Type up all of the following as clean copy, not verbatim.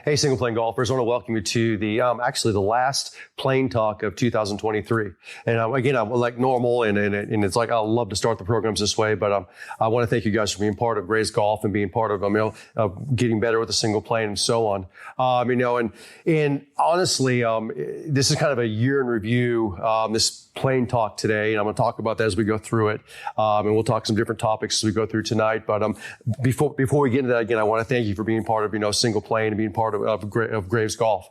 Hey, single plane golfers, I want to welcome you to the actually the last plane talk of 2023. And again, I'm like normal, and it's like I love to start the programs this way, but I want to thank you guys for being part of Graves Golf and being part of getting better with the single plane and so on. And honestly, this is kind of a year in review. This plane talk today, and I'm going to talk about that as we go through it, and we'll talk some different topics as we go through tonight. But before we get into that, again, I want to thank you for being part of single plane and being part of Graves Golf.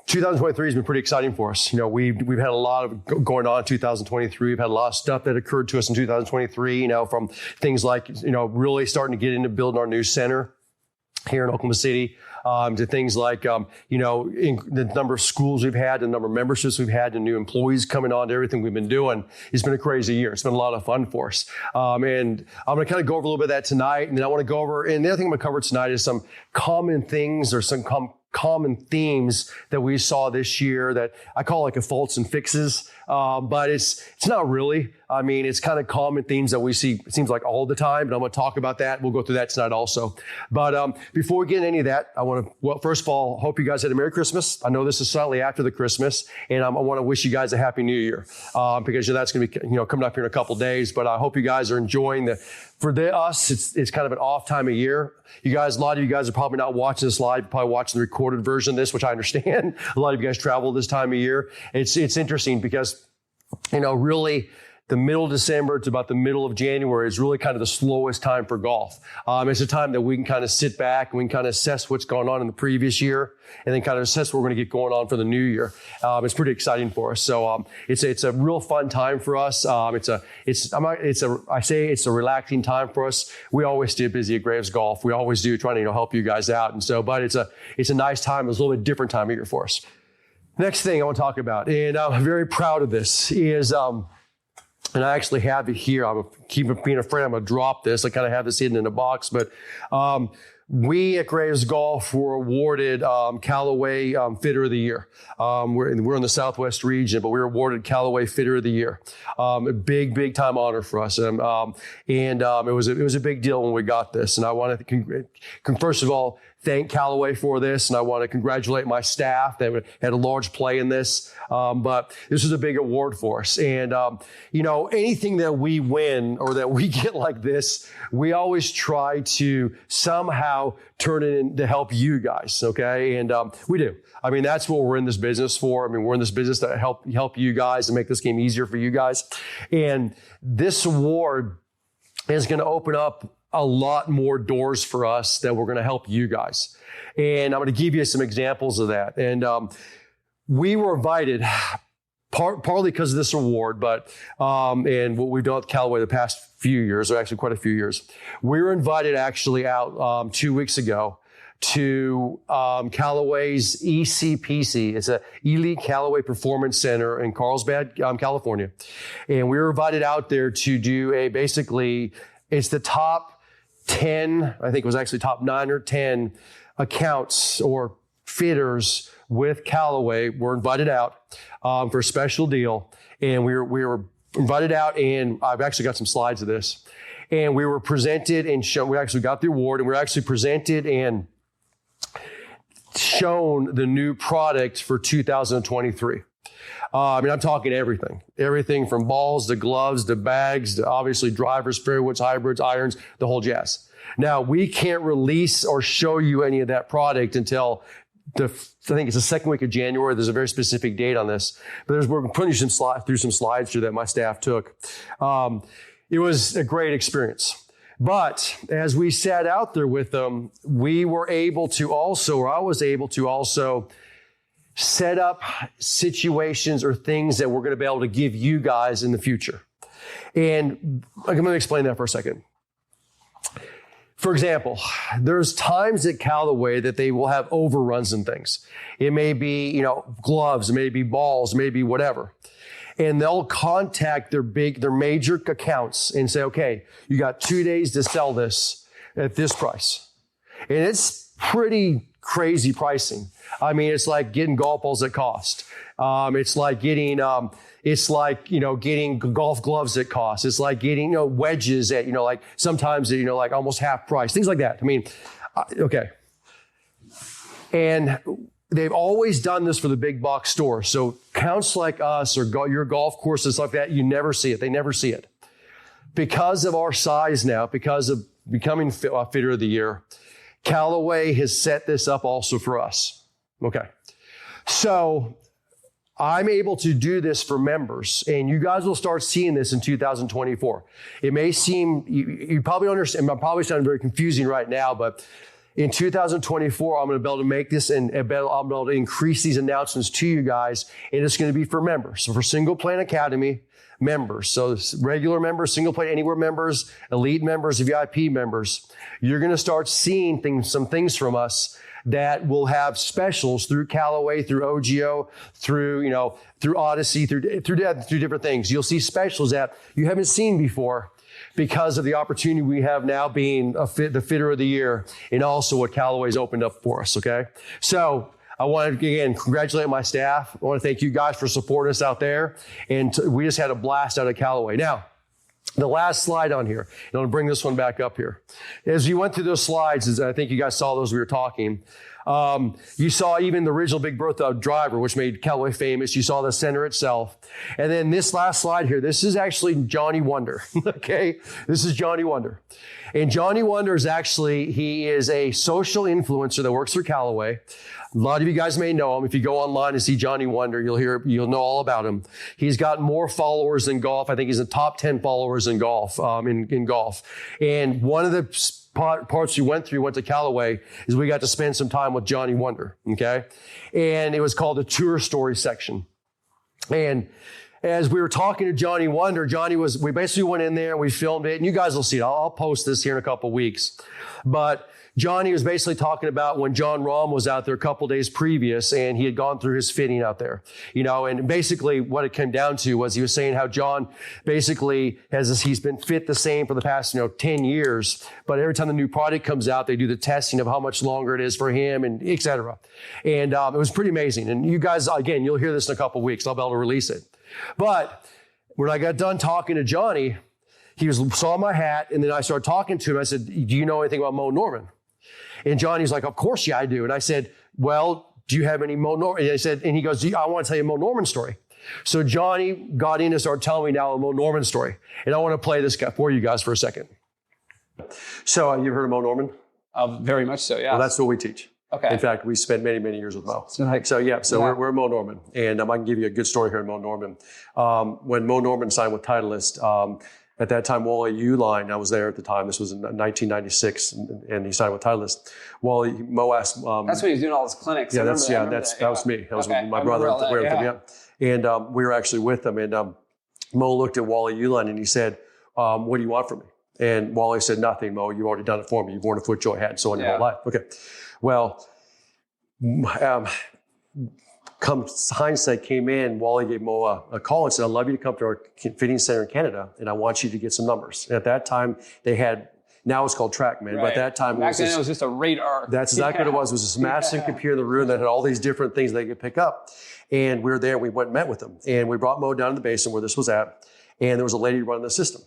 2023 has been pretty exciting for us. We've had a lot of going on in 2023. We've had a lot of stuff that occurred to us in 2023. From things like really starting to get into building our new center here in Oklahoma City, to things like, in the number of schools we've had, the number of memberships we've had, the new employees coming on to everything we've been doing. It's been a crazy year. It's been a lot of fun for us. And I'm going to kind of go over a little bit of that tonight. And then I want to go over, and the other thing I'm going to cover tonight is some common things or some common themes that we saw this year that I call like a faults and fixes. But it's not really. I mean, it's kind of common themes that we see, it seems like all the time, but I'm going to talk about that. We'll go through that tonight also. But before we get into any of that, I want to, first of all, hope you guys had a Merry Christmas. I know this is slightly after the Christmas, and I want to wish you guys a Happy New Year, because that's going to be, coming up here in a couple days. But I hope you guys are enjoying us, it's kind of an off time of year. A lot of you guys are probably not watching this live, you're probably watching the recorded version of this, which I understand. A lot of you guys travel this time of year. It's interesting because, really, the middle of December to about the middle of January is really kind of the slowest time for golf. It's a time that we can kind of sit back and we can kind of assess what's going on in the previous year and then kind of assess what we're going to get going on for the new year. It's pretty exciting for us. So it's a real fun time for us. I say it's a relaxing time for us. We always stay busy at Graves Golf. We always do, trying to help you guys out. And so, but it's a nice time. It's a little bit different time of year for us. Next thing I want to talk about, and I'm very proud of this, is and I actually have it here. I'm being afraid I'm going to drop this. I kind of have this hidden in a box, but we at Graves Golf were awarded Callaway Fitter of the Year. We're in the Southwest region, but we were awarded Callaway Fitter of the Year. A big time honor for us, and it was a big deal when we got this. And I want to first of all thank Callaway for this, and I want to congratulate my staff that had a large play in this. But this was a big award for us. And, anything that we win or that we get like this, we always try to somehow turn it in to help you guys, okay? And we do. I mean, that's what we're in this business for. I mean, we're in this business to help you guys and make this game easier for you guys. And this award is going to open up a lot more doors for us that we're going to help you guys. And I'm going to give you some examples of that. And we were invited, partly because of this award, but and what we've done with Callaway the past few years, or actually quite a few years. We were invited actually out 2 weeks ago to Callaway's ECPC. It's a Elite Callaway Performance Center in Carlsbad, California. And we were invited out there to do it's the top 10, I think it was actually top 9 or 10 accounts or fitters with Callaway were invited out for a special deal. And we were invited out, and I've actually got some slides of this. And we were presented and shown, we actually got the award, and we were actually presented and shown the new product for 2023. I'm talking everything from balls to gloves to bags to obviously drivers, fairwoods, hybrids, irons, the whole jazz. Now, we can't release or show you any of that product until I think it's the second week of January. There's a very specific date on this, but we're putting you through some slides that my staff took. It was a great experience. But as we sat out there with them, I was able to also set up situations or things that we're going to be able to give you guys in the future. And I'm going to explain that for a second. For example, there's times at Callaway that they will have overruns and things. It may be, gloves, it may be balls, it may be whatever. and they'll contact their major accounts and say, okay, you got 2 days to sell this at this price. And it's pretty crazy pricing. I mean, it's like getting golf balls at cost. It's like getting, getting golf gloves at cost. It's like getting, wedges at, like sometimes, like almost half price, things like that. I mean, okay. And they've always done this for the big box stores. So accounts like us or your golf courses like that, you never see it. They never see it. Because of our size now, because of becoming Fitter of the Year, Callaway has set this up also for us. Okay. So I'm able to do this for members, and you guys will start seeing this in 2024. It may seem, you probably understand, I'm probably sounding very confusing right now, but in 2024, I'm going to be able to make this and I'll be able to increase these announcements to you guys, and it's going to be for members. So for Single Plan Academy members, so regular members, Single Plan Anywhere members, elite members, VIP members, you're going to start seeing some things from us that will have specials through Callaway, through OGO, through Odyssey, through different things. You'll see specials that you haven't seen before because of the opportunity we have now being the Fitter of the Year, and also what Callaway's opened up for us, okay? So I want to, again, congratulate my staff. I want to thank you guys for supporting us out there. And we just had a blast out of Callaway. Now, the last slide on here, and I'm going to bring this one back up here. As you went through those slides, as I think you guys saw those we were talking, you saw even the original Big Bertha driver, which made Callaway famous. You saw the center itself. And then this last slide here, this is actually Johnny Wonder, okay? This is Johnny Wonder. And Johnny Wonder is actually, he is a social influencer that works for Callaway. A lot of you guys may know him. If you go online and see Johnny Wonder, you'll know all about him. He's got more followers in golf. I think he's the top 10 followers in golf, in golf. And one of the parts we went to Callaway, is we got to spend some time with Johnny Wonder, okay? And it was called the Tour Story section. And as we were talking to Johnny Wonder, we basically went in there and we filmed it, and you guys will see it. I'll post this here in a couple weeks. But Johnny was basically talking about when John Rahm was out there a couple days previous, and he had gone through his fitting out there, and basically what it came down to was he was saying how John basically he's been fit the same for the past, 10 years, but every time the new product comes out, they do the testing of how much longer it is for him and et cetera. And it was pretty amazing. And you guys, again, you'll hear this in a couple weeks. I'll be able to release it. But when I got done talking to Johnny, he saw my hat, and then I started talking to him. I said, do you know anything about Mo Norman? And Johnny's like, of course, yeah, I do. And I said, well, do you have any Mo Norman? And he goes, I want to tell you a Mo Norman story. So Johnny got in and started telling me now a Mo Norman story. And I want to play this guy for you guys for a second. So you heard of Mo Norman? Very much so, yeah. Well, that's what we teach. Okay. In fact, we spent many, many years with Mo. We're Mo Norman. And I can give you a good story here in Mo Norman. When Mo Norman signed with Titleist, at that time, Wally Uline, I was there at the time. This was in 1996, and he signed with Titleist. Mo asked. That's when he was doing all his clinics. Yeah, that was me. That was my brother. And we were actually with him. And Mo looked at Wally Uline and he said, "What do you want from me?" And Wally said, "Nothing, Mo. You've already done it for me. You've worn a FootJoy hat and so on your whole life." Okay. Well, come hindsight came in, Wally gave Mo a call and said, "I'd love you to come to our fitting center in Canada, and I want you to get some numbers." And at that time, they had, now it's called TrackMan, but at that time, back then it was just a radar. That's exactly what it was. It was this massive computer in the room that had all these different things they could pick up. And we were there, we went and met with them. And we brought Mo down to the basement where this was at, and there was a lady running the system.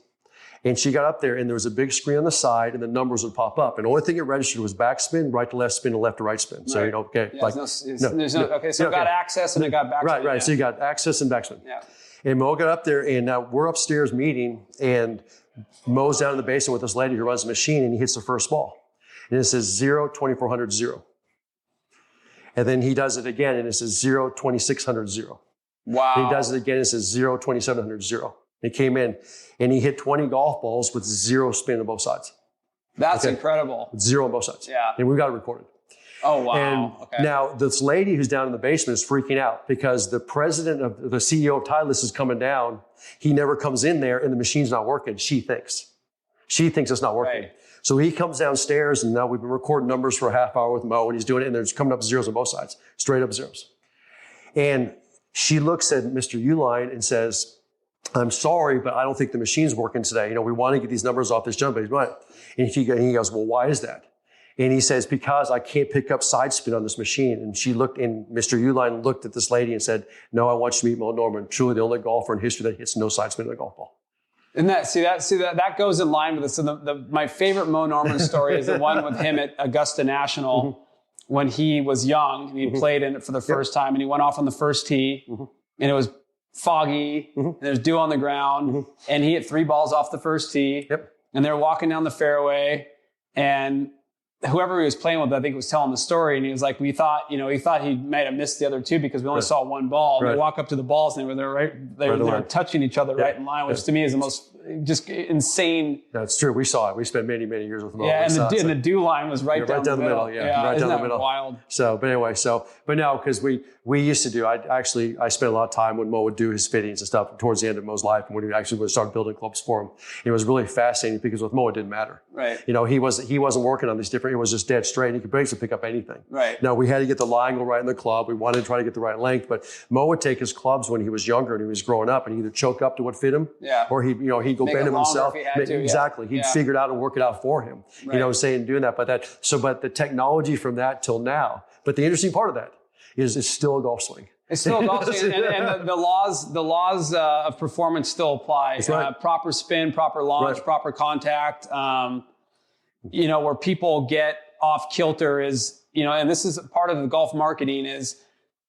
And she got up there, and there was a big screen on the side, and the numbers would pop up. And the only thing it registered was backspin, right to left spin, and left to right spin. So, okay. Yeah, so it got access and it got backspin. Right. Yeah. So you got access and backspin. Yeah. And Mo got up there, and now we're upstairs meeting, and Mo's down in the basement with this lady who runs the machine, and he hits the first ball. And it says 0, 2400, 0. And then he does it again, and it says 0, 2600, 0. Wow. And he does it again, and it says 0, 2700, 0. He came in and he hit 20 golf balls with 0 spin on both sides. That's incredible. 0 on both sides. Yeah. And we've got it recorded. Oh, wow. And now this lady who's down in the basement is freaking out because the CEO of Titleist is coming down. He never comes in there and the machine's not working. She thinks it's not working. Right. So he comes downstairs, and now we've been recording numbers for a half hour with Mo, and he's doing it, and there's coming up zeros on both sides, straight up zeros. And She looks at Mr. Uline and says, I'm sorry, but I don't think the machine's working today. We want to get these numbers off this jump. And he goes, well, why is that? And he says, because I can't pick up side spin on this machine. And Mr. Uline looked at this lady and said, no, I want you to meet Mo Norman, truly the only golfer in history that hits no side spin on a golf ball. And that goes in line with this. So my favorite Mo Norman story is the one with him at Augusta National when he was young and he played in it for the first time, and he went off on the first tee and it was foggy and there was dew on the ground and he hit 3 balls off the first tee and they were walking down the fairway, and whoever he was playing with, I think, was telling the story, and he was like, he thought he might have missed the other 2 because we only saw 1 ball. And they walk up to the balls and they were touching each other right in line, which to me is the most just insane. That's true. We saw it. We spent many, many years with Mo. Yeah, and the dew line was right down the middle. Right down the middle. Wild. So, but anyway, but no, because we used to do, I spent a lot of time when Mo would do his fittings and stuff towards the end of Mo's life, and when he actually would start building clubs for him. It was really fascinating because with Mo, it didn't matter. Right. He wasn't working on these different, it was just dead straight. He could basically pick up anything. Right. Now, we had to get the line angle right in the club. We wanted to try to get the right length, but Mo would take his clubs when he was younger and he was growing up and he'd either choke up to what fit him, or he'd go bend him himself. Exactly. He'd figure it out and work it out for him. Right. Saying doing that. But the technology from that till now. But the interesting part of that is it's still a golf swing. It's still a golf swing, and the laws of performance still apply. That's right. Proper spin, proper launch, proper contact. Where people get off kilter is, and this is part of the golf marketing is,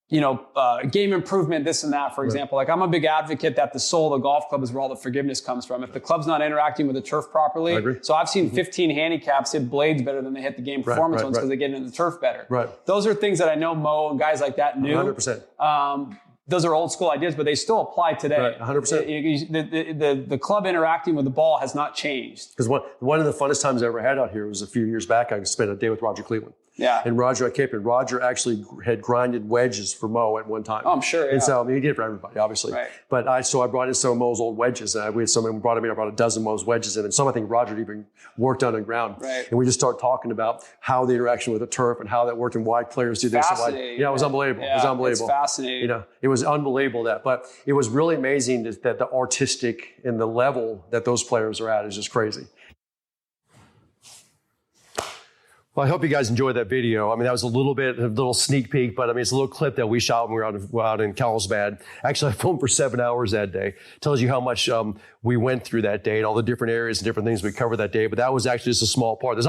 game improvement, this and that, for example. Like, I'm a big advocate that the soul of the golf club is where all the forgiveness comes from. If the club's not interacting with the turf properly. I agree. So I've seen 15 handicaps hit blades better than they hit the game performance ones because they get into the turf better. Right. Those are things that I know Mo and guys like that knew. 100%. Those are old school ideas, but they still apply today. Right, 100%. The club interacting with the ball has not changed. Because one of the funnest times I ever had out here was a few years back. I spent a day with Roger Cleveland. Yeah. And Roger at Cape, and Roger actually had grinded wedges for Mo at one time. Oh, I'm sure. Yeah. And so he did it for everybody, obviously. Right. But I brought in some of Mo's old wedges. We brought him in. I brought a dozen Mo's wedges in, and some I think Roger even worked on the ground. Right. And we just started talking about how the interaction with the turf and how that worked and why players do this. Fascinating. It was unbelievable. Yeah, it was unbelievable. It's fascinating. It was unbelievable but it was really amazing that the artistic and the level that those players are at is just crazy. Well, I hope you guys enjoyed that video. I mean, that was a little sneak peek, but I mean, it's a little clip that we shot when we were out in Carlsbad. Actually, I filmed for 7 hours that day. Tells you how much we went through that day and all the different areas and different things we covered that day. But that was actually just a small part. That was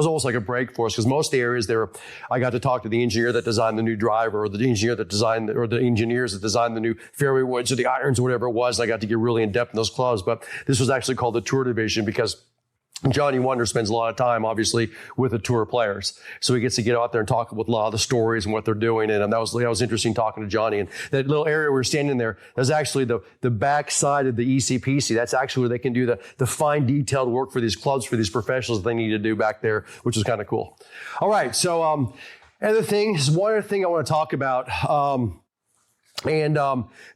almost like a break for us, because most of the areas there, I got to talk to the engineer that designed the new driver, or the engineer that designed, or the engineers that designed the new fairway woods or the irons or whatever it was. And I got to get really in depth in those clubs. But this was actually called the Tour Division because Johnny Wonder spends a lot of time, obviously, with the tour players. So he gets to get out there and talk with a lot of the stories and what they're doing. And that was interesting talking to Johnny. And that little area we were standing there, that's actually the back side of the ECPC. That's actually where they can do the fine detailed work for these clubs, for these professionals that they need to do back there, which is kind of cool. All right. So, one other thing I want to talk about.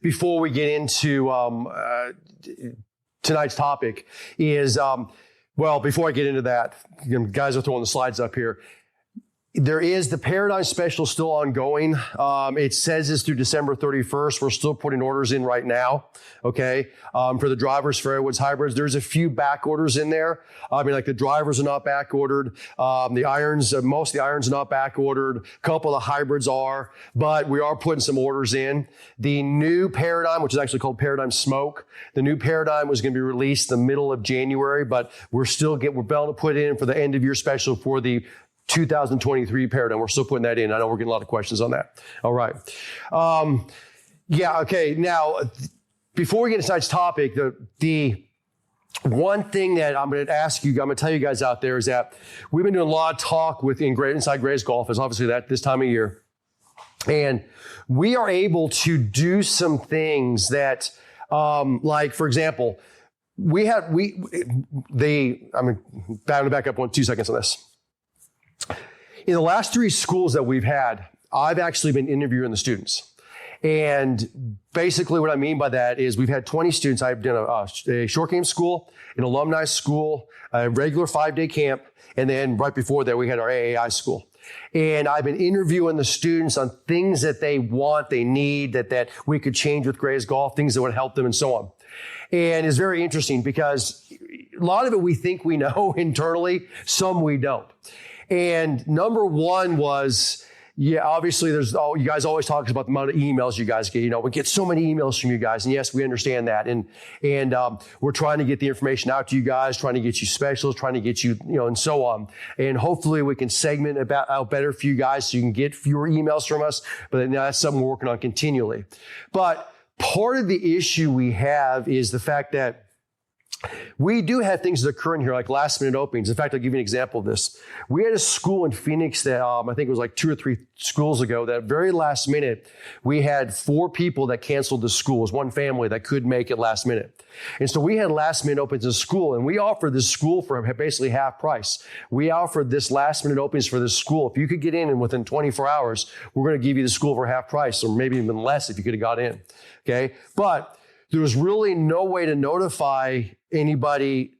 Before we get into tonight's topic is, well, before I get into that, guys are throwing the slides up here. There is the Paradigm Special still ongoing. It says it's through December 31st. We're still putting orders in right now, okay? For the drivers, fairway woods, hybrids, there's a few back orders in there. I mean, like the drivers are not back ordered. The irons, most of the irons are not back ordered. A couple of the hybrids are, but we are putting some orders in. The new Paradigm, which is actually called Paradigm Smoke, the new Paradigm was going to be released the middle of January, but we're about to put in for the end of year special for the 2023 Paradigm. We're still putting that in. I know we're getting a lot of questions on that. All right. Okay. Now, before we get into tonight's topic, the one thing that I'm going to ask you, I'm going to tell you guys out there is that we've been doing a lot of talk inside Gray's Golf, is obviously that this time of year. And we are able to do some things that, like, for example, I'm going to back up 2 seconds on this. In the last 3 schools that we've had, I've actually been interviewing the students. And basically what I mean by that is we've had 20 students. I've done a short game school, an alumni school, a regular 5-day camp, and then right before that we had our AAI school. And I've been interviewing the students on things that they want, they need, that we could change with Graves Golf, things that would help them and so on. And it's very interesting because a lot of it we think we know internally, some we don't. And number one was, obviously you guys always talk about the amount of emails you guys get. We get so many emails from you guys, and yes, we understand that. And we're trying to get the information out to you guys, trying to get you specialists, trying to get you, and so on. And hopefully we can segment out better for you guys so you can get fewer emails from us. But that's something we're working on continually. But part of the issue we have is the fact that we do have things that occur in here like last minute openings. In fact, I'll give you an example of this. We had a school in Phoenix that I think it was like 2 or 3 schools ago that very last minute, we had 4 people that canceled the school. It was one family that could make it last minute. And so we had last minute openings in school, and we offered this school for basically half price. We offered this last minute openings for this school. If you could get in and within 24 hours, we're going to give you the school for half price, or maybe even less if you could have got in. Okay. But there was really no way to notify anybody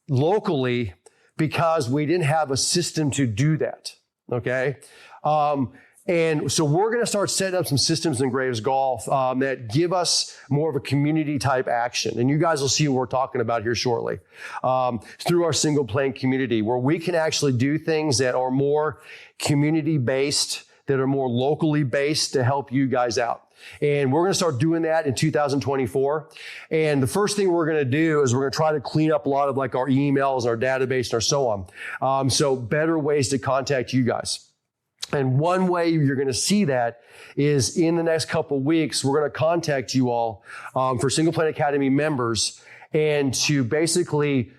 locally because we didn't have a system to do that. Okay. And so we're going to start setting up some systems in Graves Golf that give us more of a community type action. And you guys will see what we're talking about here shortly through our single plane community, where we can actually do things that are more community based, that are more locally based to help you guys out. And we're going to start doing that in 2024. And the first thing we're going to do is we're going to try to clean up a lot of like our emails, our database, and so on. So better ways to contact you guys. And one way you're going to see that is in the next couple of weeks, we're going to contact you all for Single Plane Academy members and to basically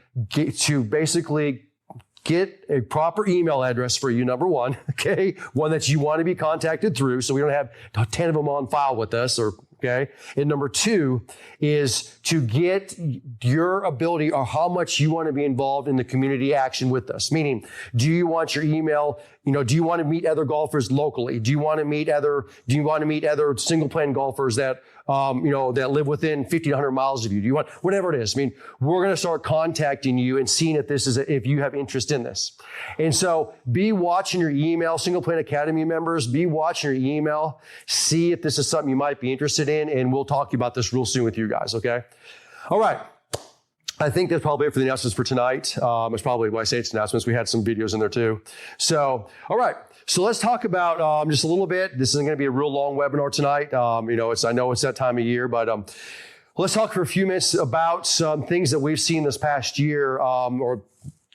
get a proper email address for you, number one, okay? One that you want to be contacted through so we don't have 10 of them on file with us, okay? And number 2 is to get your ability or how much you want to be involved in the community action with us. Meaning, do you want your email, do you want to meet other golfers locally? Do you want to meet other single plane golfers that that live within 50 to 100 miles of you? Do you want, whatever it is? I mean, we're going to start contacting you and seeing if you have interest in this. And so be watching your email, Single Plane Academy members, be watching your email, see if this is something you might be interested in, and we'll talk about this real soon with you guys, okay? All right. I think that's probably it for the announcements for tonight. It's probably, when I say it's announcements, we had some videos in there too. So, all right. So let's talk about just a little bit. This isn't going to be a real long webinar tonight. I know it's that time of year, but let's talk for a few minutes about some things that we've seen this past year, or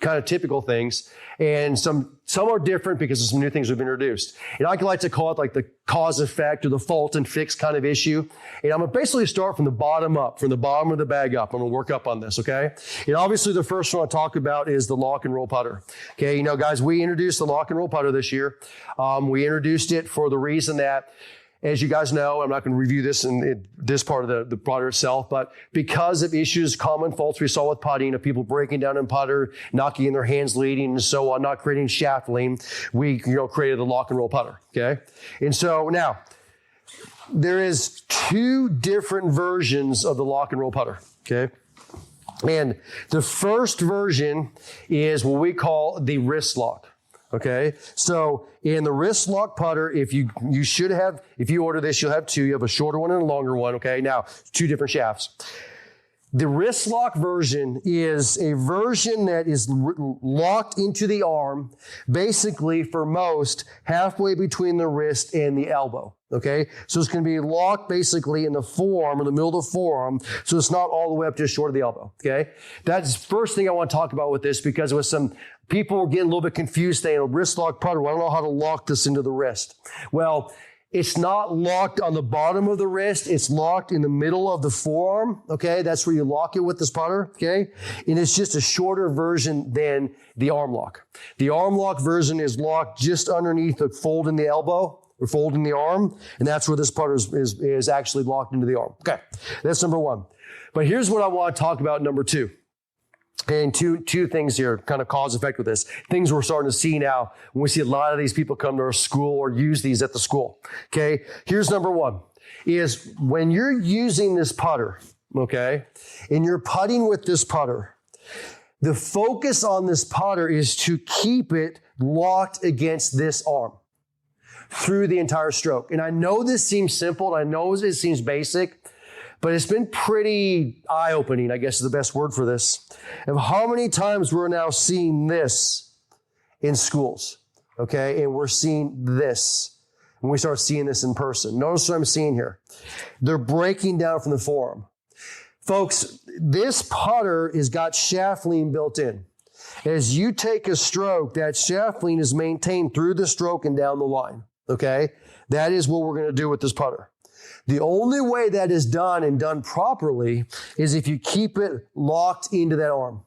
kind of typical things. And some are different because of some new things we've introduced. And I like to call it like the cause effect or the fault and fix kind of issue. And I'm going to basically start from the bottom up, from the bottom of the bag up. I'm going to work up on this, okay? And obviously the first one I'll talk about is the lock and roll putter. Okay, guys, we introduced the lock and roll putter this year. We introduced it for the reason that, as you guys know, I'm not going to review this in this part of the putter itself, but because of issues, common faults we saw with putting, of people breaking down in putter, knocking in their hands leading, and so on, not creating shaft lean, we created the lock and roll putter. Okay, and so now there is 2 different versions of the lock and roll putter. Okay. And the first version is what we call the wrist lock. Okay, so in the wrist lock putter, if you order this, you'll have 2. You have a shorter one and a longer one. Okay, now 2 different shafts. The wrist lock version is a version that is locked into the arm, basically for most halfway between the wrist and the elbow. Okay, so it's going to be locked basically in the forearm, or the middle of the forearm, so it's not all the way up just short of the elbow. Okay, that's the first thing I want to talk about with this, because with some people were getting a little bit confused saying a wrist lock putter. Well, I don't know how to lock this into the wrist. Well, it's not locked on the bottom of the wrist. It's locked in the middle of the forearm. Okay, that's where you lock it with this putter. Okay, and it's just a shorter version than the arm lock. The arm lock version is locked just underneath the fold in the elbow, or fold in the arm, and that's where this putter is actually locked into the arm. Okay, that's number 1. But here's what I want to talk about, number 2. And two things here, kind of cause effect with this. Things we're starting to see now when we see a lot of these people come to our school or use these at the school. Okay, here's number 1. is when you're using this putter, okay, and you're putting with this putter, the focus on this putter is to keep it locked against this arm through the entire stroke. And I know this seems simple, and I know it seems basic, but it's been pretty eye-opening, I guess is the best word for this, of how many times we're now seeing this in schools, okay? And we're seeing this when we start seeing this in person. Notice what I'm seeing here. They're breaking down from the forearm. Folks, this putter has got shaft lean built in. As you take a stroke, that shaft lean is maintained through the stroke and down the line, okay? That is what we're going to do with this putter. The only way that is done and done properly is if you keep it locked into that arm.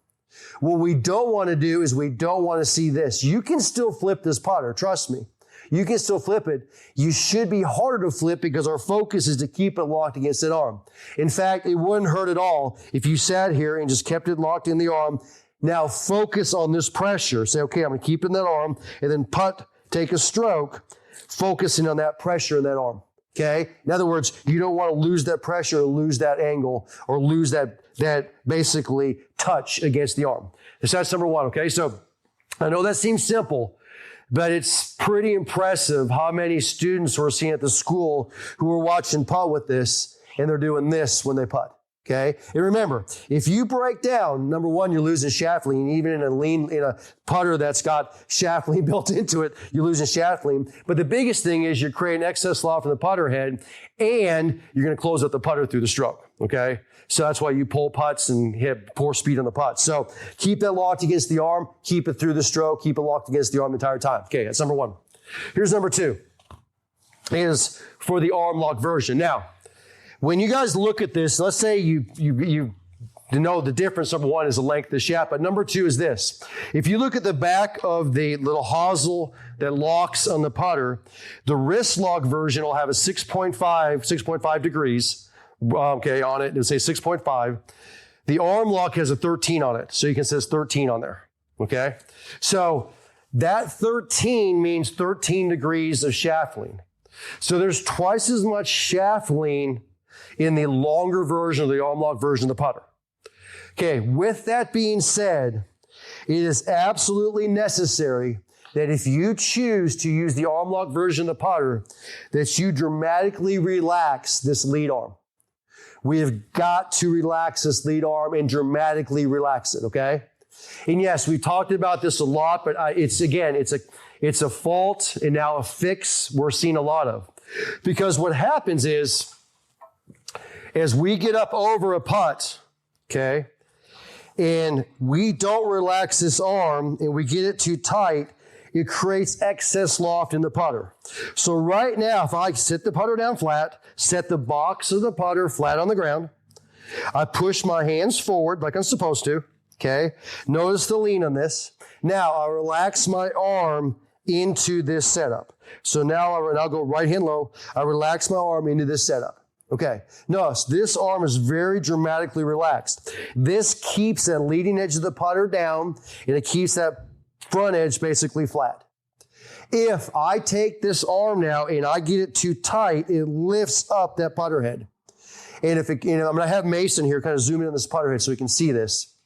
What we don't want to do is we don't want to see this. You can still flip this putter, trust me. You can still flip it. You should be harder to flip because our focus is to keep it locked against that arm. In fact, it wouldn't hurt at all if you sat here and just kept it locked in the arm. Now focus on this pressure. Say, okay, I'm going to keep it in that arm, and then take a stroke, focusing on that pressure in that arm. Okay? In other words, you don't want to lose that pressure or lose that angle or lose that basically touch against the arm. So that's number one, okay? So I know that seems simple, but it's pretty impressive how many students we're seeing at the school who are watching putt with this, and they're doing this when they putt. Okay. And remember, if you break down, number one, you're losing shaft lean. Even in a putter that's got shaft lean built into it, you're losing shaft lean. But the biggest thing is you're creating excess loft in the putter head, and you're going to close up the putter through the stroke. Okay. So that's why you pull putts and hit poor speed on the putt. So keep that locked against the arm, keep it through the stroke, keep it locked against the arm the entire time. Okay. That's number one. Here's number two, is for the arm lock version. Now, when you guys look at this, let's say you know the difference. Number one is the length of the shaft, but number two is this. If you look at the back of the little hosel that locks on the putter, the wrist lock version will have a 6.5 degrees, okay, on it. It'll say 6.5. The arm lock has a 13 on it, so you can say 13 on there, okay? So that 13 means 13 degrees of shaft lean. So there's twice as much shaft lean in the longer version of the arm lock version of the putter. Okay, with that being said, it is absolutely necessary that if you choose to use the arm lock version of the putter, that you dramatically relax this lead arm. We have got to relax this lead arm and dramatically relax it, okay? And yes, we talked about this a lot, but it's a fault and now a fix we're seeing a lot of. Because what happens is, as we get up over a putt, okay, and we don't relax this arm and we get it too tight, it creates excess loft in the putter. So right now, if I sit the putter down flat, set the box of the putter flat on the ground, I push my hands forward like I'm supposed to, okay? Notice the lean on this. Now I relax my arm into this setup. So now I'll go right hand low. I relax my arm into this setup. Okay, notice this arm is very dramatically relaxed. This keeps that leading edge of the putter down, and it keeps that front edge basically flat. If I take this arm now and I get it too tight, it lifts up that putter head. And I'm going to have Mason here kind of zoom in on this putter head so we can see this.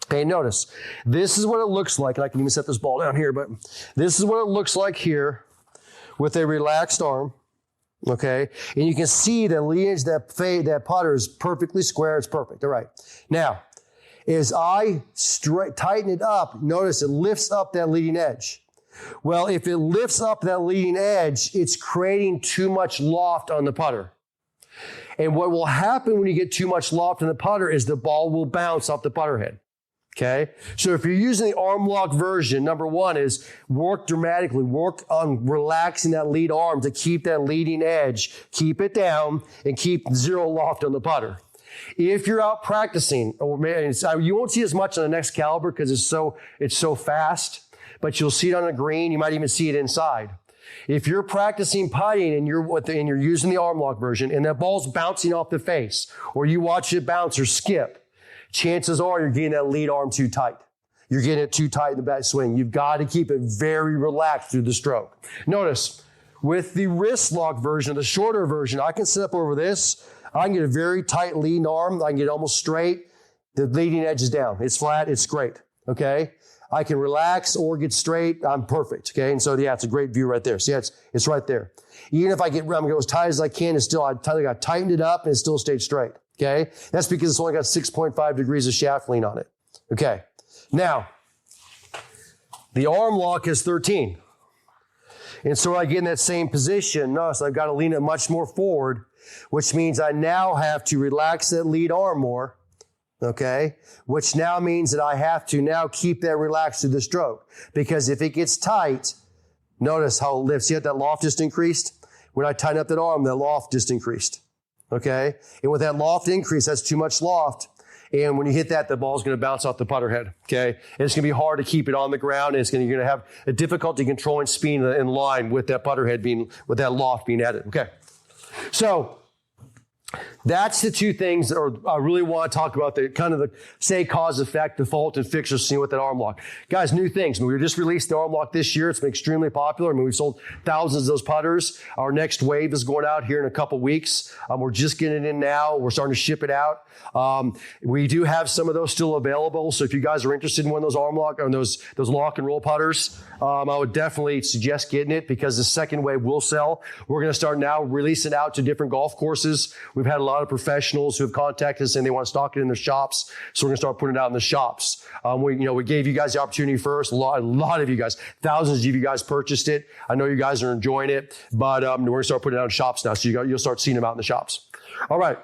Okay, notice, this is what it looks like, and I can even set this ball down here, but this is what it looks like here with a relaxed arm. Okay, and you can see the leading edge of that putter is perfectly square. It's perfect. All right. Now, as I tighten it up, notice it lifts up that leading edge. Well, if it lifts up that leading edge, it's creating too much loft on the putter. And what will happen when you get too much loft in the putter is the ball will bounce off the putter head. Okay, so if you're using the arm lock version, number one is work dramatically, work on relaxing that lead arm to keep that leading edge, keep it down, and keep zero loft on the putter. If you're out practicing, you won't see as much on the next caliber because it's so fast, but you'll see it on the green. You might even see it inside. If you're practicing putting and you're using the arm lock version and that ball's bouncing off the face, or you watch it bounce or skip, chances are you're getting that lead arm too tight. You're getting it too tight in the back swing. You've got to keep it very relaxed through the stroke. Notice, With the wrist lock version, the shorter version, I can set up over this. I can get a very tight leading arm. I can get almost straight. The leading edge is down. It's flat. It's great. Okay. I can relax or get straight. I'm perfect. Okay. And so, yeah, it's a great view right there. So, yeah, it's right there. Even if I'm going to go as tight as I can, it's still, I tightened it up and it still stayed straight. Okay. That's because it's only got 6.5 degrees of shaft lean on it. Okay. Now, the arm lock is 13. And so I get in that same position. Notice I've got to lean it much more forward, which means I now have to relax that lead arm more. Okay. Which now means that I have to now keep that relaxed through the stroke. Because if it gets tight, notice how it lifts. See how that loft just increased? When I tighten up that arm, that loft just increased. Okay. And with that loft increase, that's too much loft. And when you hit that, the ball's going to bounce off the putter head. Okay. And it's going to be hard to keep it on the ground. And you're going to have a difficulty controlling speed in line with that putter head with that loft being added. Okay. So that's the two things that I really want to talk about, the kind of the say, cause, effect, default, and fixture scene with that arm lock. Guys, new things. We just released the arm lock this year. It's been extremely popular. We've sold thousands of those putters. Our next wave is going out here in a couple weeks. We're just getting it in now. We're starting to ship it out. We do have some of those still available. So if you guys are interested in one of those arm lock or those lock and roll putters, I would definitely suggest getting it because the second wave will sell. We're going to start now releasing out to different golf courses. We've had a lot of professionals who have contacted us and they want to stock it in their shops. So we're going to start putting it out in the shops. We gave you guys the opportunity first. A lot of you guys, thousands of you guys purchased it. I know you guys are enjoying it, but we're going to start putting it out in shops now. So you'll start seeing them out in the shops. All right.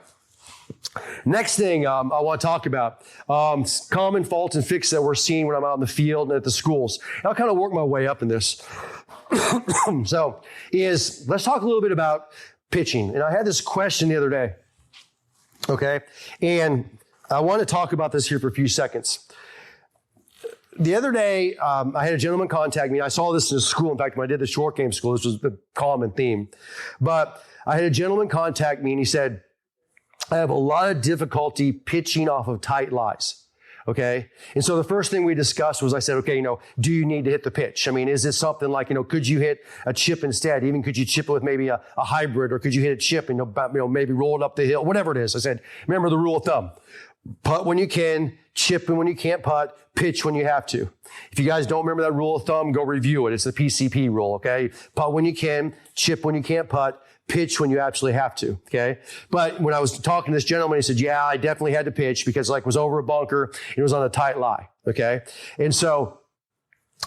Next thing I want to talk about, common faults and fixes that we're seeing when I'm out in the field and at the schools. And I'll kind of work my way up in this. Let's talk a little bit about pitching. And I had this question the other day. Okay. And I want to talk about this here for a few seconds. The other day, I had a gentleman contact me. I saw this in school. In fact, when I did the short game school, this was the common theme. But I had a gentleman contact me and he said, I have a lot of difficulty pitching off of tight lies. Okay. And so the first thing we discussed was I said, okay, do you need to hit the pitch? I mean, is it something like, could you hit a chip instead? Even could you chip it with maybe a hybrid, or could you hit a chip and, maybe roll it up the hill, whatever it is. I said, remember the rule of thumb, putt when you can, chip when you can't putt, pitch when you have to. If you guys don't remember that rule of thumb, go review it. It's the PCP rule. Okay. Putt when you can, chip when you can't putt, pitch when you absolutely have to. Okay. But when I was talking to this gentleman, he said, yeah, I definitely had to pitch because was over a bunker and it was on a tight lie. Okay. And so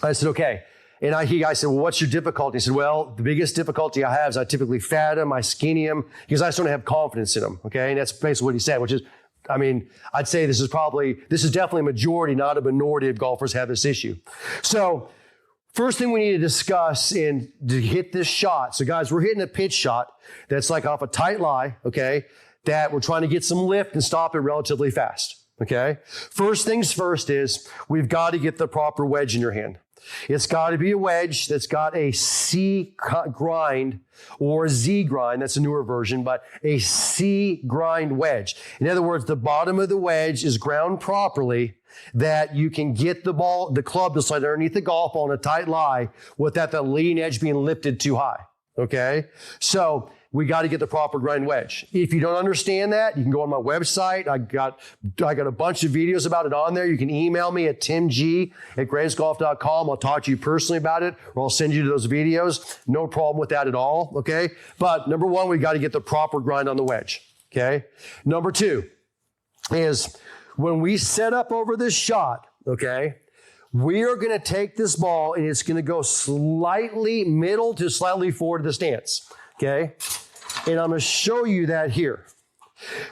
I said, okay. And I said, well, what's your difficulty? He said, well, the biggest difficulty I have is I typically fat him, I skinny him because I just don't have confidence in him. Okay. And that's basically what he said, which is, I'd say this is definitely a majority, not a minority of golfers have this issue. So first thing we need to discuss to hit this shot. So guys, we're hitting a pitch shot that's like off a tight lie, okay, that we're trying to get some lift and stop it relatively fast, okay? First things first is we've got to get the proper wedge in your hand. It's got to be a wedge that's got a C grind or a Z grind. That's a newer version, but a C grind wedge. In other words, the bottom of the wedge is ground properly that you can get the club to slide underneath the golf ball on a tight lie without the leading edge being lifted too high. Okay. So we got to get the proper grind wedge. If you don't understand that, you can go on my website. I got a bunch of videos about it on there. You can email me at timg@gravesgolf.com. I'll talk to you personally about it, or I'll send you to those videos. No problem with that at all. Okay. But number one, we got to get the proper grind on the wedge. Okay. Number two is when we set up over this shot, okay, we are going to take this ball and it's going to go slightly middle to slightly forward to the stance. Okay. And I'm going to show you that here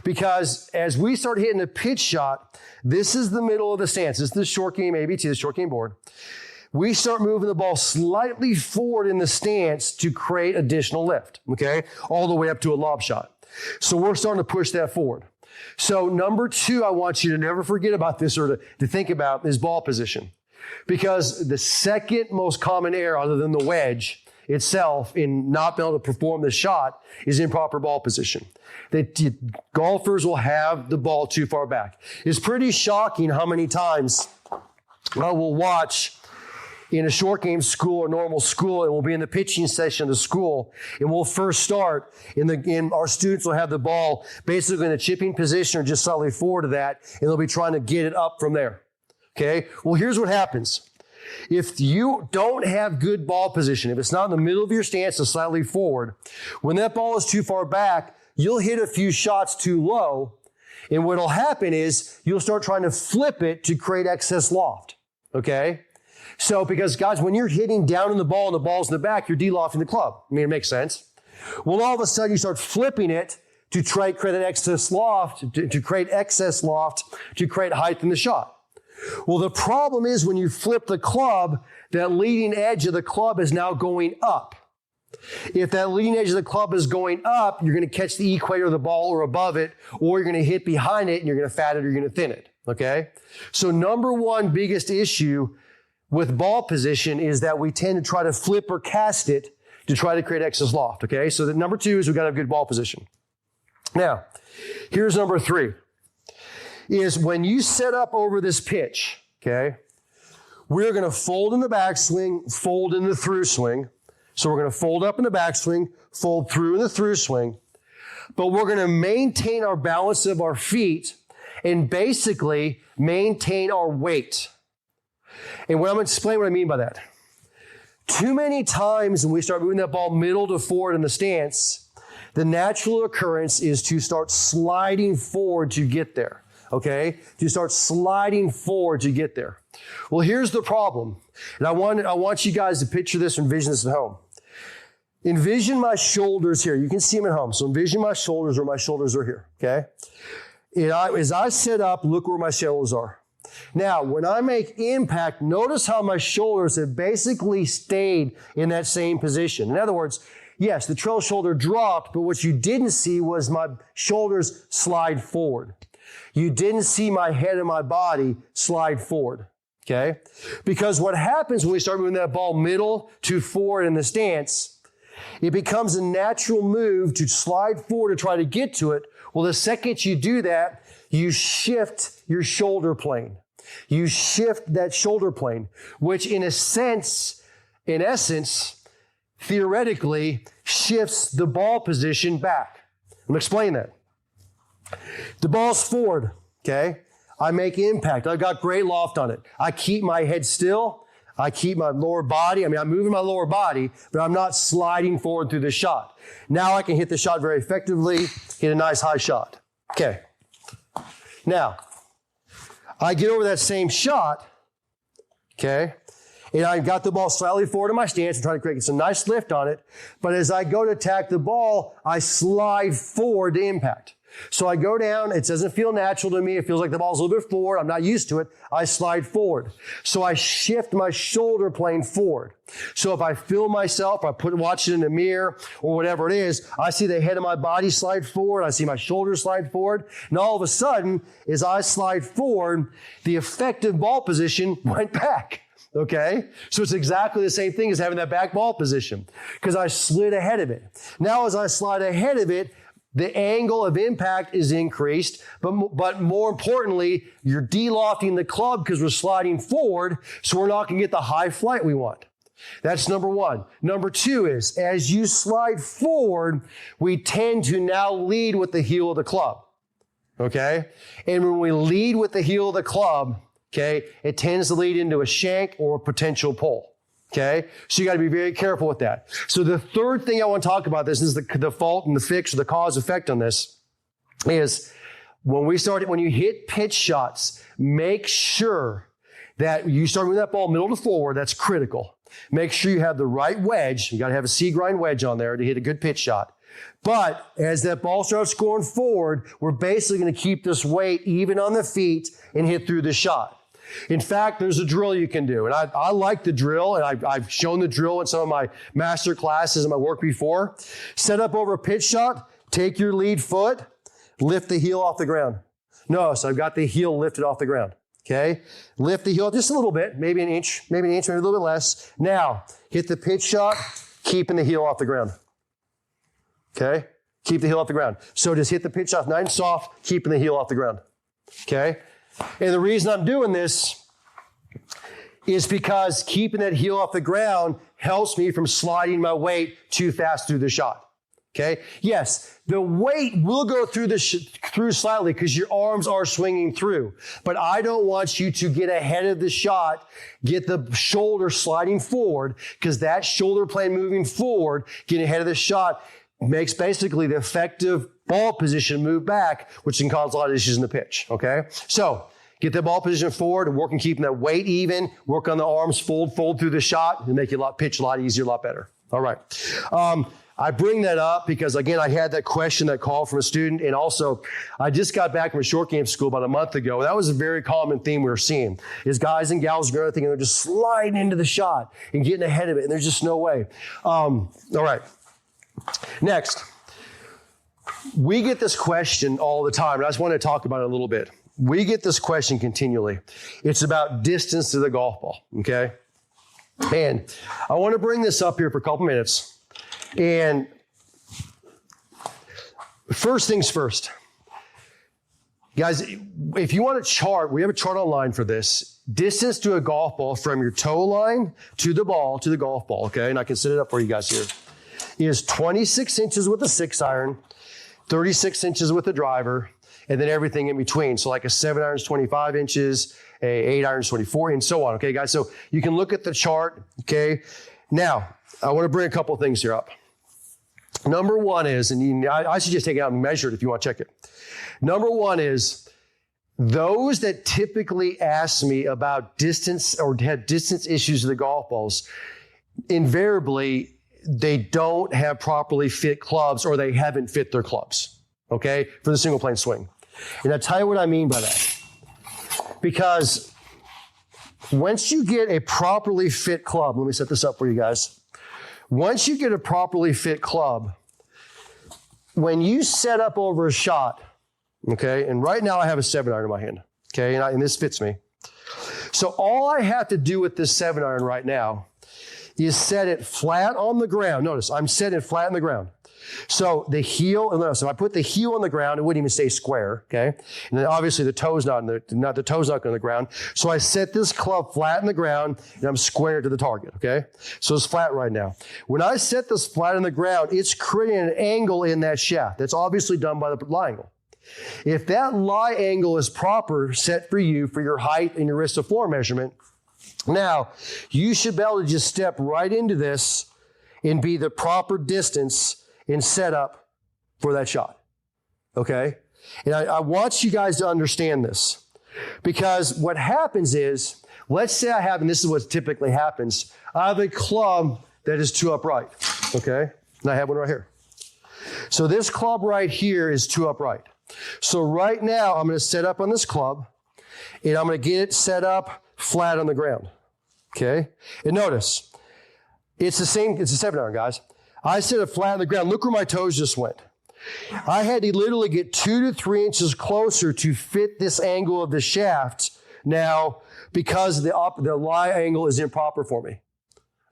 because as we start hitting a pitch shot, this is the middle of the stance. This is the short game ABT, the short game board. We start moving the ball slightly forward in the stance to create additional lift. Okay. All the way up to a lob shot. So we're starting to push that forward. So number two, I want you to never forget about this or to think about is ball position. Because the second most common error other than the wedge itself in not being able to perform the shot is improper ball position. Golfers will have the ball too far back. It's pretty shocking how many times I will watch in a short game school or normal school, and we'll be in the pitching session of the school, and we'll first start in our students will have the ball basically in a chipping position or just slightly forward of that, and they'll be trying to get it up from there. Okay? Well, here's what happens. If you don't have good ball position, if it's not in the middle of your stance or slightly forward, when that ball is too far back, you'll hit a few shots too low, and what'll happen is you'll start trying to flip it to create excess loft. Okay? So, because guys, when you're hitting down in the ball and the ball's in the back, you're de-lofting the club. I mean, it makes sense. Well, all of a sudden you start flipping it to try to create an excess loft, to create excess loft, to create height in the shot. Well, the problem is when you flip the club, that leading edge of the club is now going up. If that leading edge of the club is going up, you're going to catch the equator of the ball or above it, or you're going to hit behind it and you're going to fat it or you're going to thin it. Okay? So number one biggest issue with ball position is that we tend to try to flip or cast it to try to create excess loft. Okay? So that number two is we've got to have good ball position. Now, here's number three. Is when you set up over this pitch, okay, we're going to fold in the backswing, fold in the through swing. So we're going to fold up in the backswing, fold through in the through swing, but we're going to maintain our balance of our feet and basically maintain our weight. And I'm going to explain what I mean by that. Too many times when we start moving that ball middle to forward in the stance, the natural occurrence is to start sliding forward to get there. Okay? To start sliding forward to get there. Well, here's the problem. And I want you guys to picture this, envision this at home. Envision my shoulders here. You can see them at home. So envision my shoulders where my shoulders are here. Okay? As I sit up, look where my shoulders are. Now, when I make impact, notice how my shoulders have basically stayed in that same position. In other words, yes, the trail shoulder dropped, but what you didn't see was my shoulders slide forward. You didn't see my head and my body slide forward, okay? Because what happens when we start moving that ball middle to forward in the stance, it becomes a natural move to slide forward to try to get to it. Well, the second you do that, you shift your shoulder plane. You shift that shoulder plane, which in essence, theoretically, shifts the ball position back. I'm going to explain that. The ball's forward, okay? I make impact. I've got great loft on it. I keep my head still. I keep my lower body. I'm moving my lower body, but I'm not sliding forward through the shot. Now I can hit the shot very effectively, hit a nice high shot. Okay. Now, I get over that same shot, okay? And I've got the ball slightly forward in my stance and trying to create some nice lift on it. But as I go to attack the ball, I slide forward to impact. So I go down. It doesn't feel natural to me. It feels like the ball's a little bit forward. I'm not used to it. I slide forward. So I shift my shoulder plane forward. So if I feel myself, watch it in the mirror or whatever it is, I see the head of my body slide forward. I see my shoulders slide forward. And all of a sudden, as I slide forward, the effective ball position went back. Okay? So it's exactly the same thing as having that back ball position because I slid ahead of it. Now as I slide ahead of it, the angle of impact is increased, but more importantly, you're de-lofting the club because we're sliding forward, so we're not going to get the high flight we want. That's number one. Number two is, as you slide forward, we tend to now lead with the heel of the club. Okay? And when we lead with the heel of the club, okay, it tends to lead into a shank or a potential pull. Okay? So you got to be very careful with that. So the third thing I want to talk about, this is the fault and the fix or the cause effect on this, is when you hit pitch shots, make sure that you start with that ball middle to forward. That's critical. Make sure you have the right wedge. You got to have a C-grind wedge on there to hit a good pitch shot. But as that ball starts going forward, we're basically going to keep this weight even on the feet and hit through the shot. In fact, there's a drill you can do. And I like the drill, and I've shown the drill in some of my master classes in my work before. Set up over a pitch shot, take your lead foot, lift the heel off the ground. Notice I've got the heel lifted off the ground. Okay? Lift the heel just a little bit, maybe an inch, maybe a little bit less. Now, hit the pitch shot, keeping the heel off the ground. Okay? Keep the heel off the ground. So just hit the pitch shot nice and soft, keeping the heel off the ground. Okay? And the reason I'm doing this is because keeping that heel off the ground helps me from sliding my weight too fast through the shot. Okay. Yes, the weight will go through through slightly because your arms are swinging through, but I don't want you to get ahead of the shot, get the shoulder sliding forward, because that shoulder plane moving forward, getting ahead of the shot makes basically the effective ball position move back, which can cause a lot of issues in the pitch. Okay. So get the ball position forward and work on keeping that weight even, work on the arms fold through the shot and make your pitch a lot easier, a lot better. All right. I bring that up because, again, I had that question, that call from a student, and also I just got back from a short game school about a month ago. That was a very common theme we were seeing, is guys and gals going thinking they're just sliding into the shot and getting ahead of it, and there's just no way. All right. Next, we get this question all the time, and I just want to talk about it a little bit. We get this question continually. It's about distance to the golf ball, okay? And I want to bring this up here for a couple minutes. And first things first, guys, if you want a chart, we have a chart online for this. Distance to a golf ball from your toe line to the golf ball, okay? And I can set it up for you guys here. Is 26 inches with a 6-iron, 36 inches with a driver, and then everything in between. So like a 7-iron is 25 inches, a 8-iron is 24, and so on, okay, guys? So you can look at the chart, okay? Now, I want to bring a couple things here up. Number one is, and I should just take it out and measure it if you want to check it. Number one is, those that typically ask me about distance or have distance issues with the golf balls, invariably, they don't have properly fit clubs or they haven't fit their clubs, okay, for the single plane swing. And I'll tell you what I mean by that. Because once you get a properly fit club, let me set this up for you guys. Once you get a properly fit club, when you set up over a shot, okay, and right now I have a 7-iron in my hand, okay, and this fits me. So all I have to do with this 7-iron right now is set it flat on the ground. Notice, I'm setting it flat on the ground. So the heel, notice, if I put the heel on the ground, it wouldn't even stay square, okay? And then obviously the toe's not going on the ground. So I set this club flat in the ground and I'm square to the target, okay? So it's flat right now. When I set this flat on the ground, it's creating an angle in that shaft. That's obviously done by the lie angle. If that lie angle is proper, set for you, for your height and your wrist to floor measurement, now you should be able to just step right into this and be the proper distance and set up for that shot, okay? And I want you guys to understand this, because what happens is, let's say I have, and this is what typically happens, I have a club that is too upright, okay? And I have one right here. So this club right here is too upright. So right now, I'm going to set up on this club, and I'm going to get it set up flat on the ground, okay? And notice, it's a 7-iron, guys. I set it flat on the ground. Look where my toes just went. I had to literally get 2 to 3 inches closer to fit this angle of the shaft now, because the lie angle is improper for me.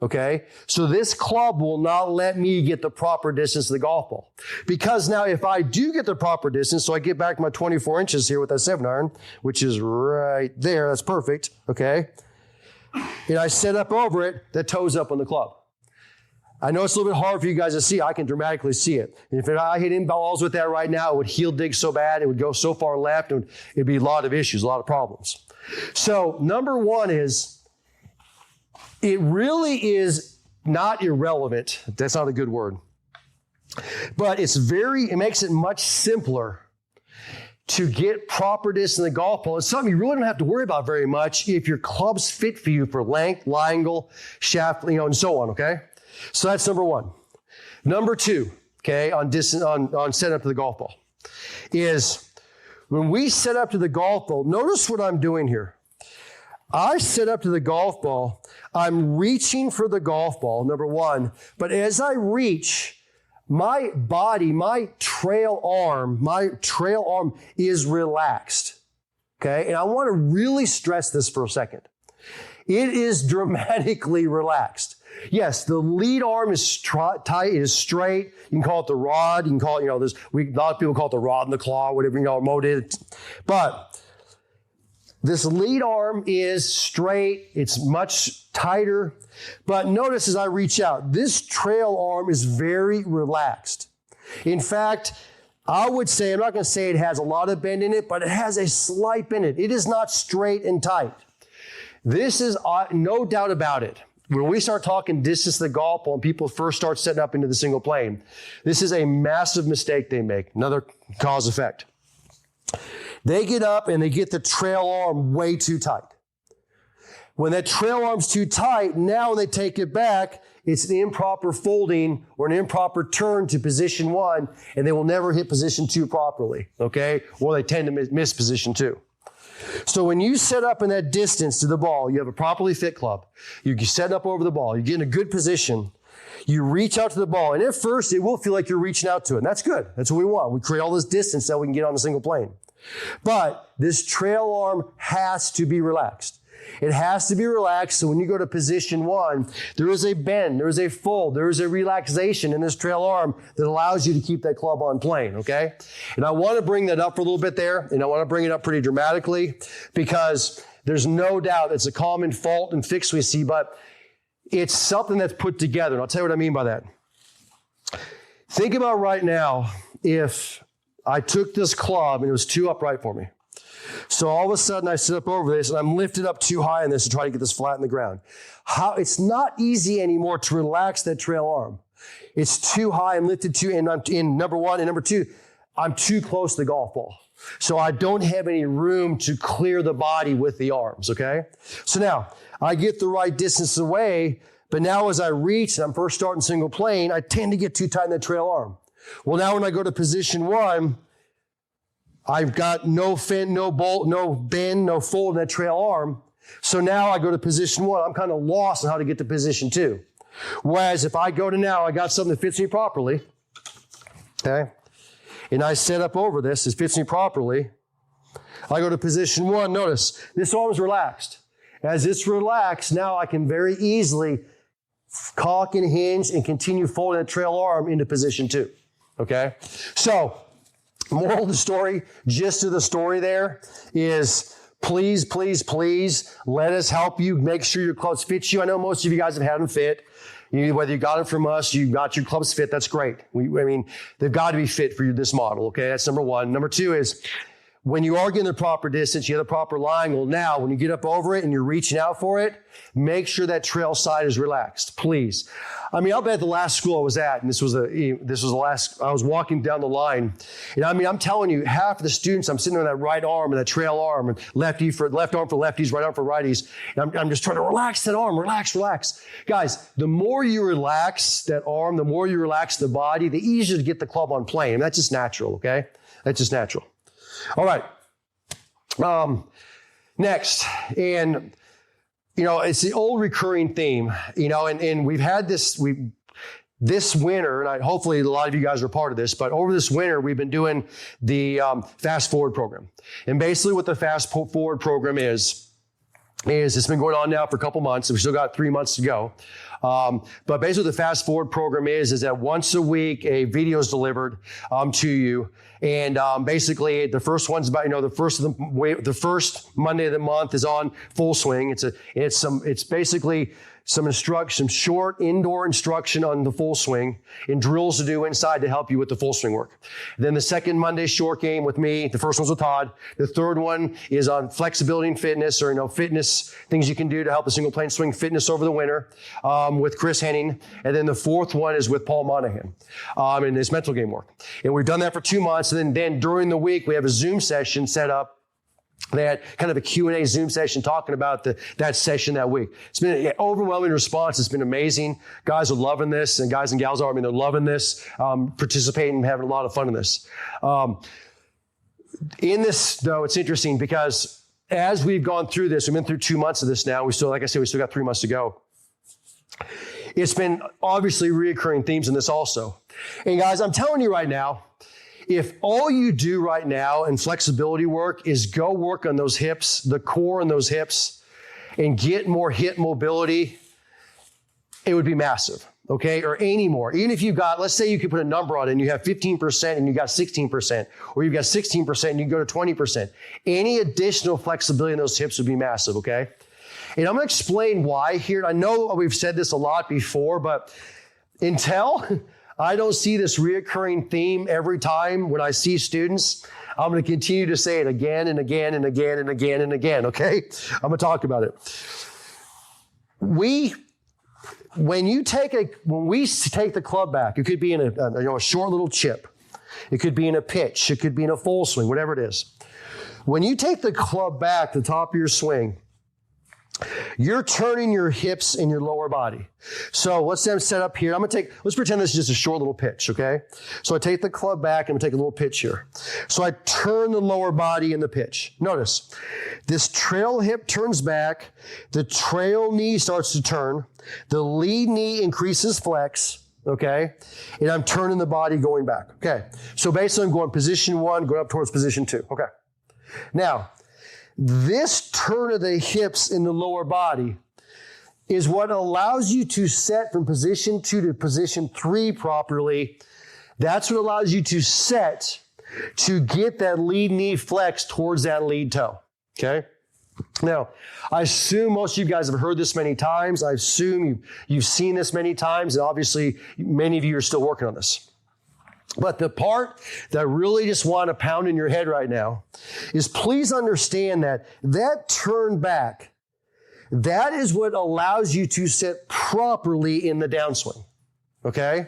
Okay? So this club will not let me get the proper distance to the golf ball. Because now if I do get the proper distance, so I get back my 24 inches here with that 7-iron, which is right there, that's perfect, okay? And I set up over it, that toe's up on the club. I know it's a little bit hard for you guys to see. I can dramatically see it. And if I hit in balls with that right now, it would heel dig so bad, it would go so far left, it'd be a lot of issues, a lot of problems. So number one is, it really is not irrelevant. That's not a good word. But it makes it much simpler to get proper distance in the golf ball. It's something you really don't have to worry about very much if your club's fit for you for length, lie angle, shaft, and so on, okay? So that's number one. Number two, okay, on setting up to the golf ball, is when we set up to the golf ball, notice what I'm doing here. I set up to the golf ball, I'm reaching for the golf ball, number one, but as I reach, my body, my trail arm is relaxed, okay? And I want to really stress this for a second. It is dramatically relaxed. Yes, the lead arm is tight, it is straight. You can call it the rod. You can call it, a lot of people call it the rod and the claw, whatever, mode it. But This lead arm is straight. It's much tighter. But notice as I reach out, this trail arm is very relaxed. In fact, I would say, I'm not going to say it has a lot of bend in it, but it has a slight bend in it. It is not straight and tight. This is no doubt about it. When we start talking distance to the golf ball and people first start setting up into the single plane, this is a massive mistake they make. Another cause effect. They get up and they get the trail arm way too tight. When that trail arm's too tight, now when they take it back, it's an improper folding or an improper turn to position 1, and they will never hit position 2 properly, okay? Or they tend to miss position 2. So when you set up in that distance to the ball, you have a properly fit club. You set up over the ball. You get in a good position. You reach out to the ball. And at first, it will feel like you're reaching out to it. And that's good. That's what we want. We create all this distance so we can get on the single plane. But this trail arm has to be relaxed. It has to be relaxed so when you go to position 1, there is a bend, there is a fold, there is a relaxation in this trail arm that allows you to keep that club on plane, okay? And I want to bring that up for a little bit there, and I want to bring it up pretty dramatically because there's no doubt it's a common fault and fix we see, but it's something that's put together. And I'll tell you what I mean by that. Think about right now if I took this club and it was too upright for me. So all of a sudden I sit up over this and I'm lifted up too high on this to try to get this flat in the ground. It's not easy anymore to relax that trail arm. It's too high. I'm lifted too, and I'm in number 1 and number 2, I'm too close to the golf ball. So I don't have any room to clear the body with the arms, okay? So now I get the right distance away, but now as I reach and I'm first starting single plane, I tend to get too tight in that trail arm. Well, now when I go to position 1, I've got no fin, no bolt, no bend, no fold in that trail arm. So now I go to position 1. I'm kind of lost on how to get to position 2. Whereas if I go to now, I got something that fits me properly. Okay. And I set up over this. It fits me properly. I go to position 1. Notice this arm's relaxed. As it's relaxed, now I can very easily cock and hinge and continue folding that trail arm into position 2. Okay. So, moral of the story, gist of the story there is please, please, please let us help you make sure your clubs fit you. I know most of you guys have had them fit. Whether you got it from us, you got your clubs fit, that's great. They've got to be fit for you, this model, okay? That's number 1. Number 2 is when you are getting the proper distance, you have the proper lying. Well, now when you get up over it and you're reaching out for it, make sure that trail side is relaxed, please. I'll bet the last school I was at, and this was the last, I was walking down the line. And I'm telling you, half of the students, I'm sitting on that right arm and that trail arm and left arm for lefties, right arm for righties. And I'm just trying to relax that arm, relax. Guys, the more you relax that arm, the more you relax the body, the easier to get the club on plane. That's just natural, okay? That's just natural. All right. Next, and it's the old recurring theme, and we've had this winter, and hopefully a lot of you guys are part of this, but over this winter, we've been doing the Fast Forward program. And basically what the Fast Forward program is it's been going on now for a couple months. We still got 3 months to go. But basically the Fast Forward program is that once a week, a video is delivered to you. And basically the first one's about, the first Monday of the month is on Full Swing. It's basically some short indoor instruction on the full swing and drills to do inside to help you with the full swing work. Then the second Monday short game with me, the first one's with Todd. The third one is on flexibility and fitness, or, fitness, things you can do to help the single plane swing fitness over the winter, with Chris Henning. And then the fourth one is with Paul Monahan, and his mental game work. And we've done that for 2 months. And then during the week, we have a Zoom session set up. They had kind of a Q&A Zoom session talking about that session that week. It's been an overwhelming response. It's been amazing. Guys are loving this, and guys and gals are. They're loving this, participating, and having a lot of fun in this. In this, though, it's interesting because as we've gone through this, we've been through 2 months of this now. We still got 3 months to go. It's been obviously reoccurring themes in this also. And guys, I'm telling you right now, if all you do right now in flexibility work is go work on those hips, the core in those hips, and get more hip mobility, it would be massive. okay, or any more. Even if you got, let's say you could put a number on it and you have 15% and you got 16%, or you've got 16% and you go to 20%. Any additional flexibility in those hips would be massive, okay? And I'm going to explain why here. I know we've said this a lot before, but until I don't see this reoccurring theme every time when I see students, I'm going to continue to say it again and again and again and again and again, okay? I'm going to talk about it. When we take the club back, it could be in a short little chip. It could be in a pitch. It could be in a full swing, whatever it is. When you take the club back, the top of your swing, you're turning your hips and your lower body. So let's say I'm set up here. Let's pretend this is just a short little pitch, okay? So I take the club back and I'm take a little pitch here. So I turn the lower body in the pitch. Notice, this trail hip turns back, the trail knee starts to turn, the lead knee increases flex, okay? And I'm turning the body going back, okay? So basically I'm going position 1, going up towards position 2, okay? Now, this turn of the hips in the lower body is what allows you to set from position 2 to position 3 properly. That's what allows you to set to get that lead knee flex towards that lead toe, okay? Now, I assume most of you guys have heard this many times. I assume you've seen this many times, and obviously many of you are still working on this. But the part that I really just want to pound in your head right now is please understand that turn back, that is what allows you to sit properly in the downswing, okay?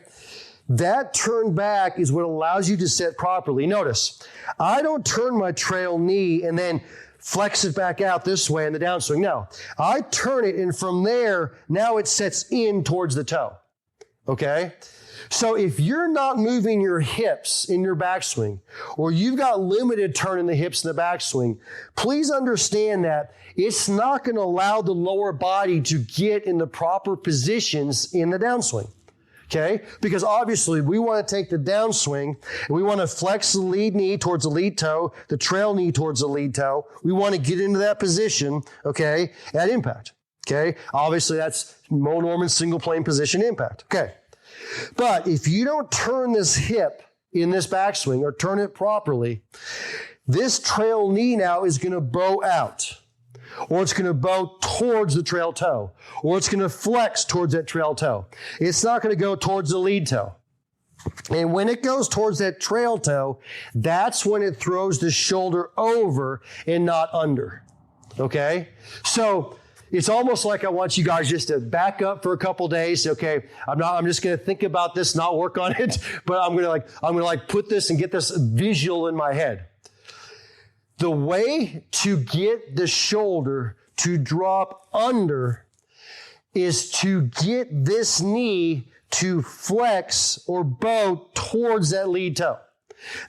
That turn back is what allows you to sit properly. Notice, I don't turn my trail knee and then flex it back out this way in the downswing. No, I turn it, and from there, now it sets in towards the toe, okay? So if you're not moving your hips in your backswing, or you've got limited turn in the hips in the backswing, please understand that it's not going to allow the lower body to get in the proper positions in the downswing. Okay? Because obviously we want to take the downswing and we want to flex the lead knee towards the lead toe, the trail knee towards the lead toe. We want to get into that position, okay, at impact. Okay? Obviously that's Mo Norman's single plane position impact. Okay. But if you don't turn this hip in this backswing or turn it properly, this trail knee now is going to bow out, or it's going to bow towards the trail toe, or it's going to flex towards that trail toe. It's not going to go towards the lead toe. And when it goes towards that trail toe, that's when it throws the shoulder over and not under. Okay? So it's almost like I want you guys just to back up for a couple days. Okay, I'm just going to think about this, not work on it, but I'm going to put this and get this visual in my head. The way to get the shoulder to drop under is to get this knee to flex or bow towards that lead toe.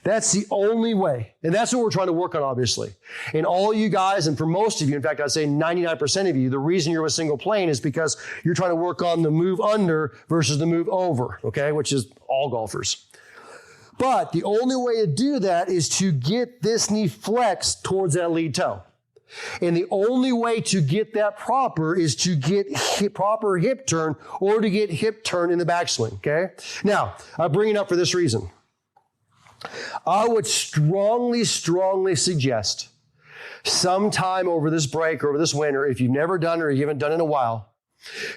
That's the only way. And that's what we're trying to work on, obviously. And all you guys, and for most of you, in fact, I'd say 99% of you, the reason you're with single plane is because you're trying to work on the move under versus the move over, okay, which is all golfers. But the only way to do that is to get this knee flexed towards that lead toe. And the only way to get that proper is to get proper hip turn or to get hip turn in the backswing, okay? Now, I bring it up for this reason. I would strongly suggest sometime over this break or over this winter, if you've never done it or you haven't done it in a while,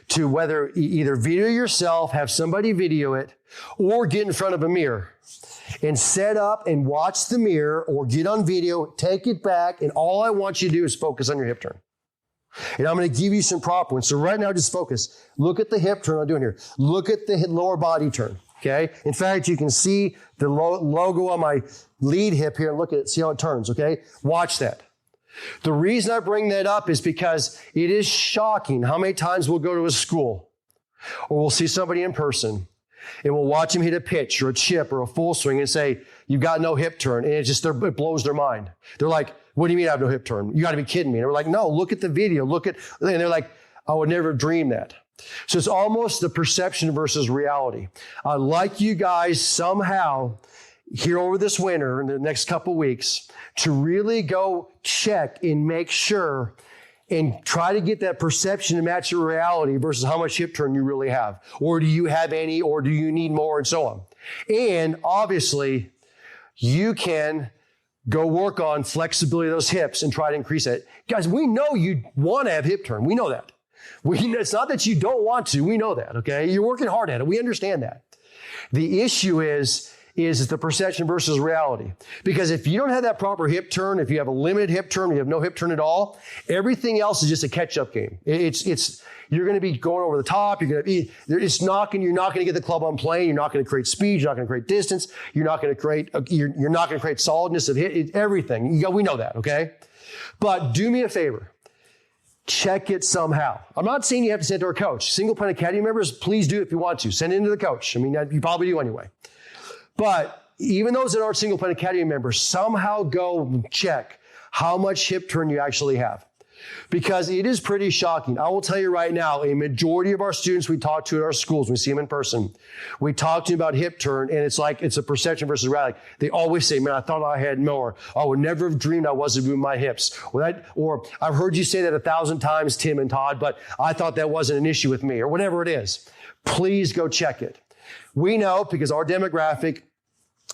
to whether either video yourself, have somebody video it, or get in front of a mirror and set up and watch the mirror or get on video, take it back, and all I want you to do is focus on your hip turn. And I'm going to give you some proper ones. So right now, just focus. Look at the hip turn I'm doing here. Look at the lower body turn. Okay. In fact, you can see the logo on my lead hip here. Look at it. See how it turns. Okay. Watch that. The reason I bring that up is because it is shocking how many times we'll go to a school or we'll see somebody in person and we'll watch them hit a pitch or a chip or a full swing and say, you've got no hip turn. And it blows their mind. They're like, what do you mean I have no hip turn? You got to be kidding me. And we're like, no, look at the video. And they're like, I would never dream that. So it's almost the perception versus reality. I'd like you guys somehow here over this winter in the next couple weeks to really go check and make sure and try to get that perception to match your reality versus how much hip turn you really have. Or do you have any, or do you need more, and so on. And obviously, you can go work on flexibility of those hips and try to increase it. Guys, we know you want to have hip turn. We know that. It's not that you don't want to. We know that, okay? You're working hard at it. We understand that. The issue is the perception versus reality. Because if you don't have that proper hip turn, if you have a limited hip turn, you have no hip turn at all, everything else is just a catch-up game. You're going to be going over the top. You're not going to get the club on plane. You're not going to create speed. You're not going to create distance. You're not going to create solidness of hit. Everything. We know that, okay? But do me a favor. Check it somehow. I'm not saying you have to send it to our coach. Single Point Academy members, please do if you want to. Send it into the coach. I mean, you probably do anyway. But even those that aren't Single Point Academy members, somehow go check how much hip turn you actually have. Because it is pretty shocking. I will tell you right now, a majority of our students we talk to at our schools, we see them in person, we talk to them about hip turn, and it's like it's a perception versus reality. They always say, man, I thought I had more. I would never have dreamed I wasn't moving my hips. Or I've heard you say that 1,000 times, Tim and Todd, but I thought that wasn't an issue with me, or whatever it is. Please go check it. We know, because our demographic,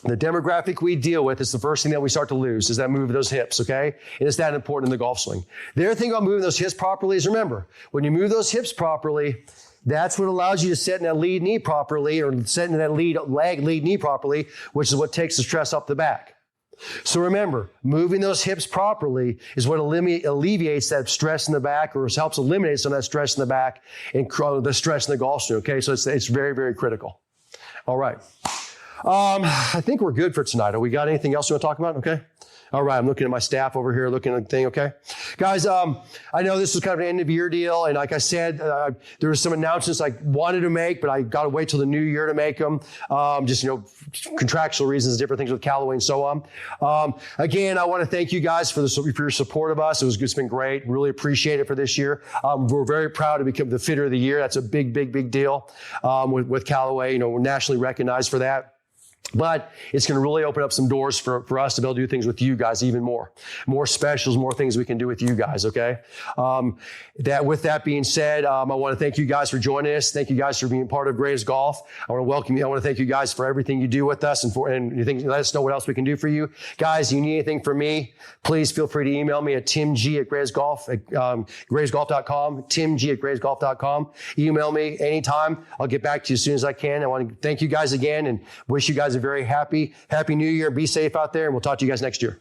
the demographic we deal with is the first thing that we start to lose, is that move of those hips, okay? And it's that important in the golf swing. The other thing about moving those hips properly is, remember, when you move those hips properly, that's what allows you to set in that lead knee properly, or set in that lead knee properly, which is what takes the stress off the back. So remember, moving those hips properly is what alleviates that stress in the back, or helps eliminate some of that stress in the back and the stress in the golf swing, okay? So it's very, very critical. All right. I think we're good for tonight. Have we got anything else you want to talk about? Okay. All right. I'm looking at my staff over here, looking at the thing. Okay. Guys, I know this was kind of an end of year deal. And like I said, there were some announcements I wanted to make, but I got to wait till the new year to make them. Contractual reasons, different things with Callaway and so on. Again, I want to thank you guys for your support of us. It's been great. Really appreciate it for this year. We're very proud to become the fitter of the year. That's a big, big, big deal, with Callaway. We're nationally recognized for that. But it's going to really open up some doors for us to be able to do things with you guys even more. More specials, more things we can do with you guys, okay? With that being said, I want to thank you guys for joining us. Thank you guys for being part of Graves Golf. I want to welcome you. I want to thank you guys for everything you do with us, and let us know what else we can do for you. Guys, you need anything from me, please feel free to email me at timg@gravesgolf.com, timg@gravesgolf.com. Email me anytime. I'll get back to you as soon as I can. I want to thank you guys again and wish you guys a very happy New Year. Be safe out there, and we'll talk to you guys next year.